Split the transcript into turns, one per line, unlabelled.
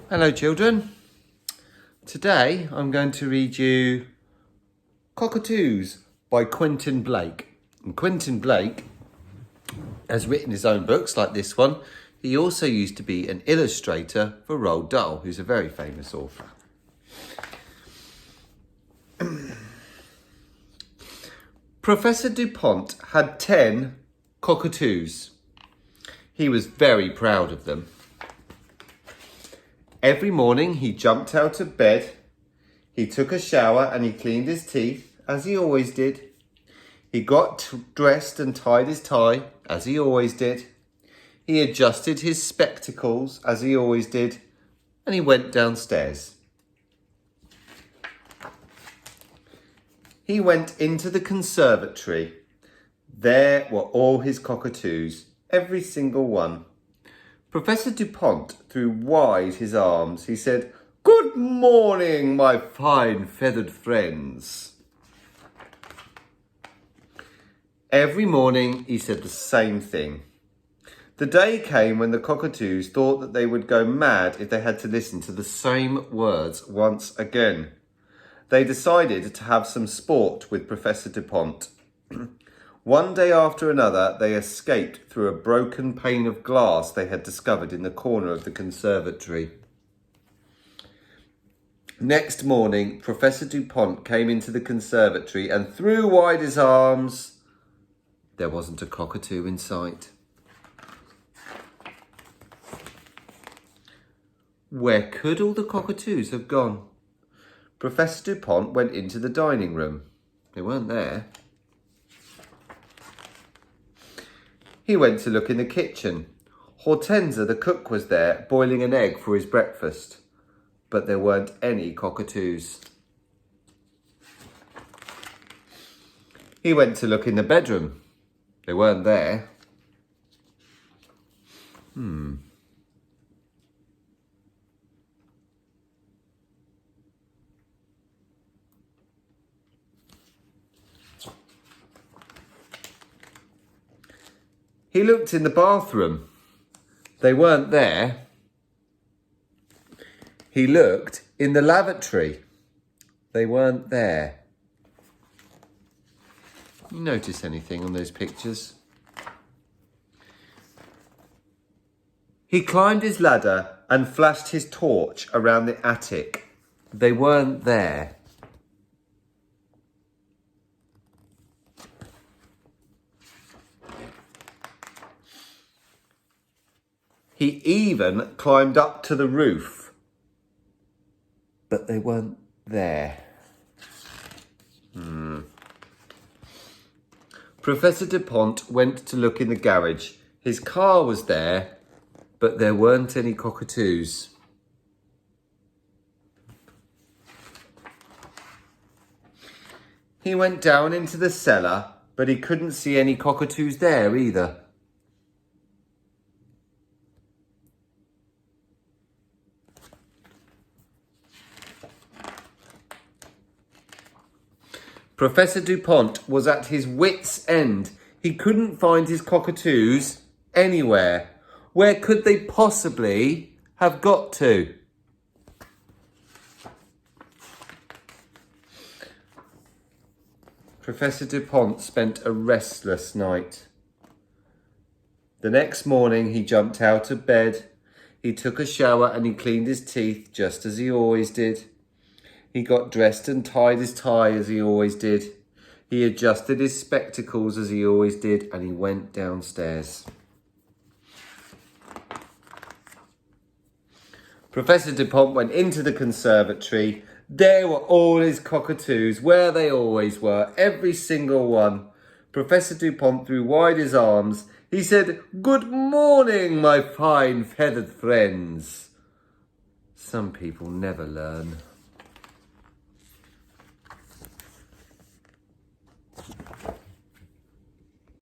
Hello children. Today I'm going to read you Cockatoos by Quentin Blake. And Quentin Blake has written his own books like this one. He also used to be an illustrator for Roald Dahl, who's a very famous author. Professor DuPont had 10 cockatoos. He was very proud of them. Every morning he jumped out of bed, he took a shower and he cleaned his teeth, as he always did. He got dressed and tied his tie, as he always did. He adjusted his spectacles, as he always did, and he went downstairs. He went into the conservatory. There were all his cockatoos, every single one. Professor DuPont threw wide his arms. He said, "Good morning, my fine feathered friends." Every morning he said the same thing. The day came when the cockatoos thought that they would go mad if they had to listen to the same words once again. They decided to have some sport with Professor DuPont. One day after another, they escaped through a broken pane of glass they had discovered in the corner of the conservatory. Next morning, Professor DuPont came into the conservatory and threw wide his arms. There wasn't a cockatoo in sight. Where could all the cockatoos have gone? Professor DuPont went into the dining room. They weren't there. He went to look in the kitchen. Hortensia, the cook, was there, boiling an egg for his breakfast. But there weren't any cockatoos. He went to look in the bedroom. They weren't there. He looked in the bathroom. They weren't there. He looked in the lavatory. They weren't there. You notice anything on those pictures? He climbed his ladder and flashed his torch around the attic. They weren't there. He even climbed up to the roof, but they weren't there. Professor DuPont went to look in the garage. His car was there, but there weren't any cockatoos. He went down into the cellar, but he couldn't see any cockatoos there either. Professor DuPont was at his wits' end. He couldn't find his cockatoos anywhere. Where could they possibly have got to? Professor DuPont spent a restless night. The next morning he jumped out of bed. He took a shower and he cleaned his teeth just as he always did. He got dressed and tied his tie as he always did. He adjusted his spectacles as he always did, and he went downstairs. Professor DuPont went into the conservatory. There were all his cockatoos, where they always were, every single one. Professor DuPont threw wide his arms. He said, "Good morning, my fine feathered friends." Some people never learn.